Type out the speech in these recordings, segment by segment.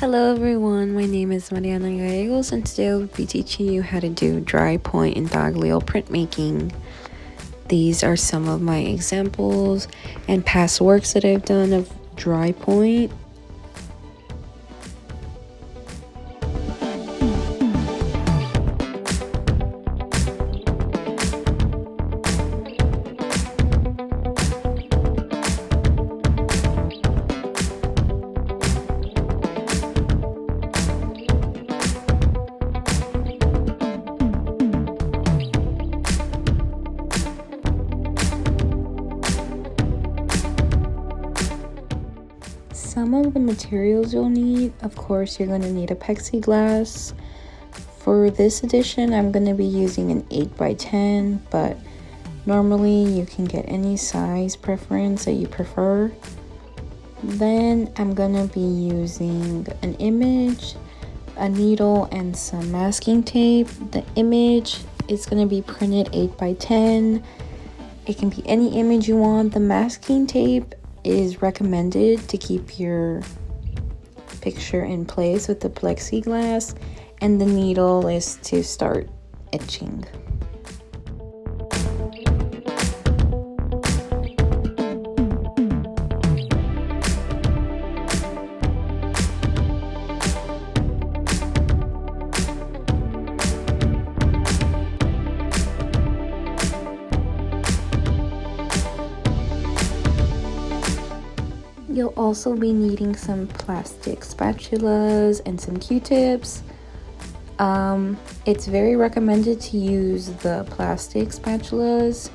Hello everyone, my name is Mariana Gallegos and today I will be teaching you how to do Drypoint Intaglio printmaking. These are some of my examples and past works that I've done of Drypoint. Some of the materials you'll need, of course, you're going to need a plexiglass. For this edition, I'm going to be using an 8x10, but normally you can get any size preference that you prefer. Then I'm going to be using an image, a needle, and some masking tape. The image is going to be printed 8x10. It can be any image you want. The masking tape is recommended to keep your picture in place with the plexiglass, and the needle is to start etching. You'll also be needing some plastic spatulas and some Q-tips. It's very recommended to use the plastic spatulas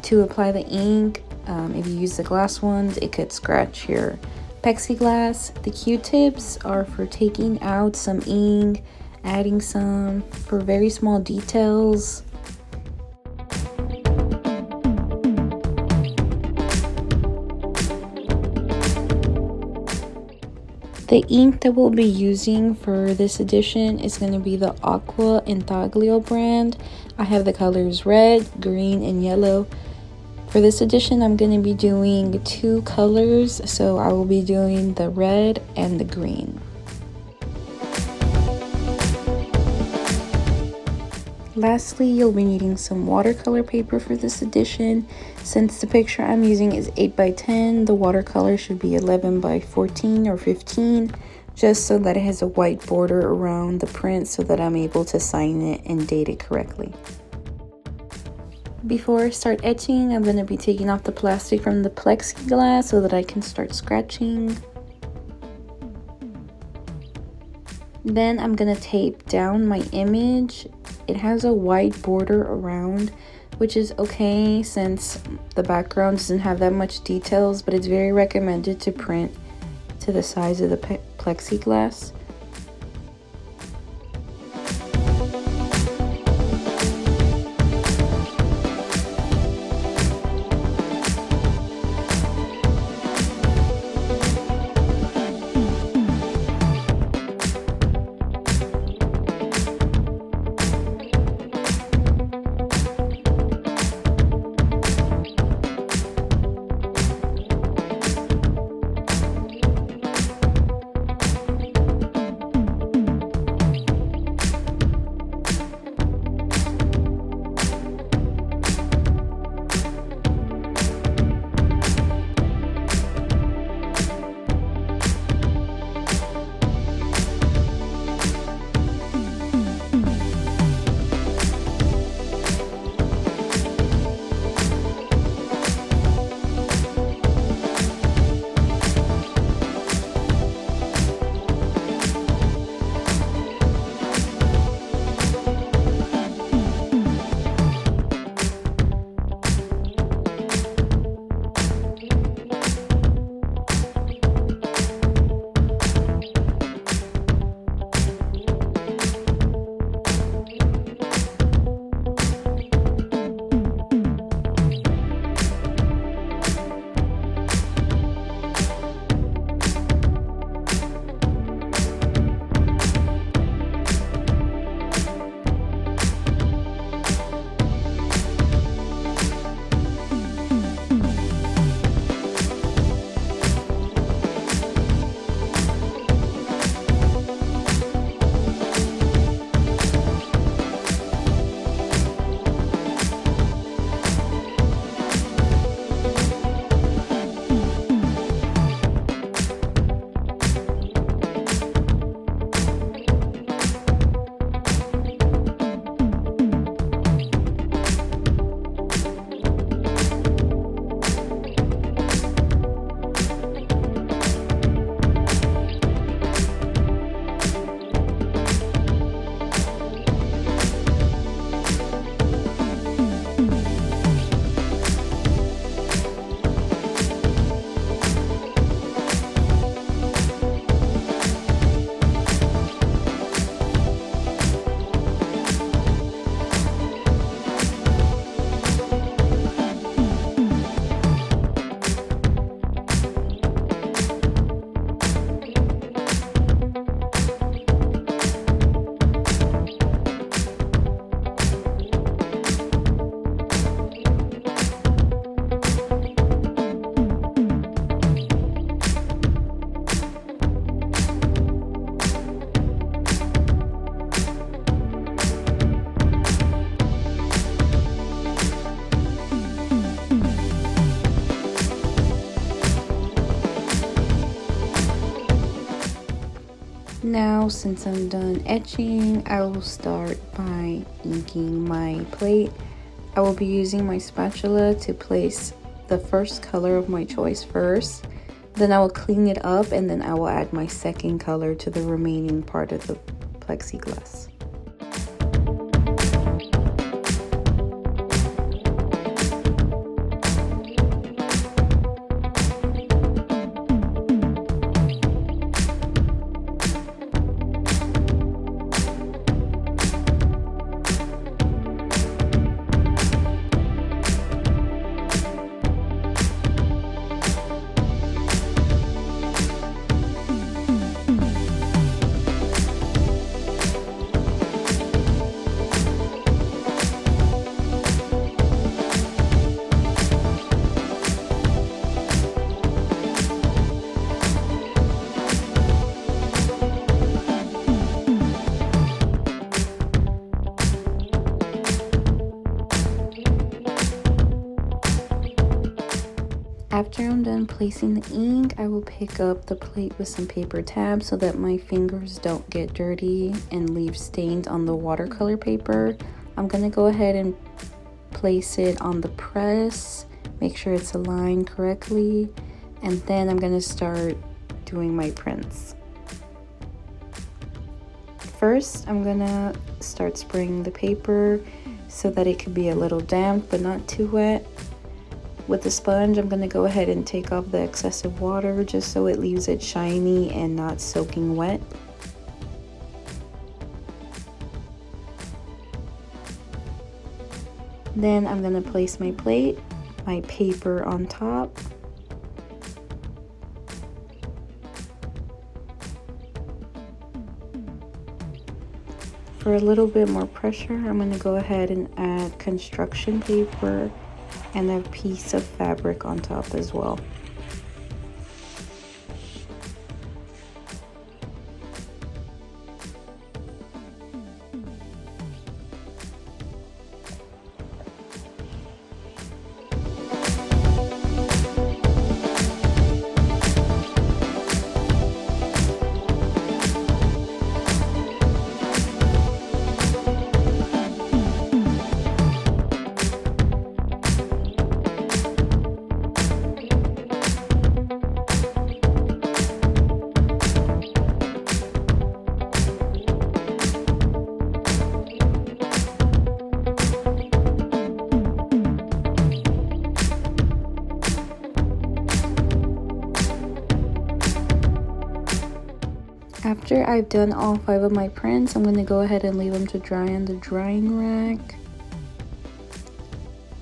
to apply the ink. If you use the glass ones, it could scratch your plexiglass. The Q-tips are for taking out some ink, adding some for very small details. The ink that we'll be using for this edition is going to be the Drypoint Intaglio brand. I have the colors red, green, and yellow. For this edition, I'm going to be doing two colors, so I will be doing the red and the green. Lastly, you'll be needing some watercolor paper for this edition. Since the picture I'm using is 8x10, the watercolor should be 11x14 or 15, just so that it has a white border around the print so that I'm able to sign it and date it correctly. Before I start etching, I'm going to be taking off the plastic from the plexiglass so that I can start scratching. Then I'm going to tape down my image. It has a white border around, which is okay since the background doesn't have that much details, but it's very recommended to print to the size of the plexiglass. Now, since I'm done etching, I will start by inking my plate. I will be using my spatula to place the first color of my choice first. Then I will clean it up and then I will add my second color to the remaining part of the plexiglass. After I'm done placing the ink, I will pick up the plate with some paper tabs so that my fingers don't get dirty and leave stains on the watercolor paper. I'm gonna go ahead and place it on the press, make sure it's aligned correctly, and then I'm gonna start doing my prints. First, I'm gonna start spraying the paper so that it could be a little damp but not too wet. With the sponge, I'm going to go ahead and take off the excessive water just so it leaves it shiny and not soaking wet. Then I'm going to place my plate, my paper on top. For a little bit more pressure, I'm going to go ahead and add construction paper and a piece of fabric on top as well. After I've done all 5 of my prints, I'm going to go ahead and leave them to dry on the drying rack.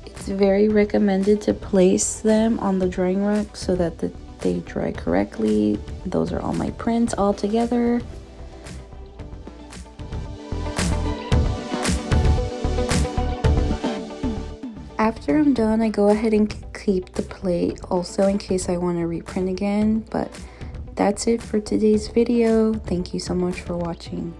It's very recommended to place them on the drying rack so that they dry correctly. Those are all my prints all together. After I'm done, I go ahead and keep the plate also in case I want to reprint again, but that's it for today's video. Thank you so much for watching.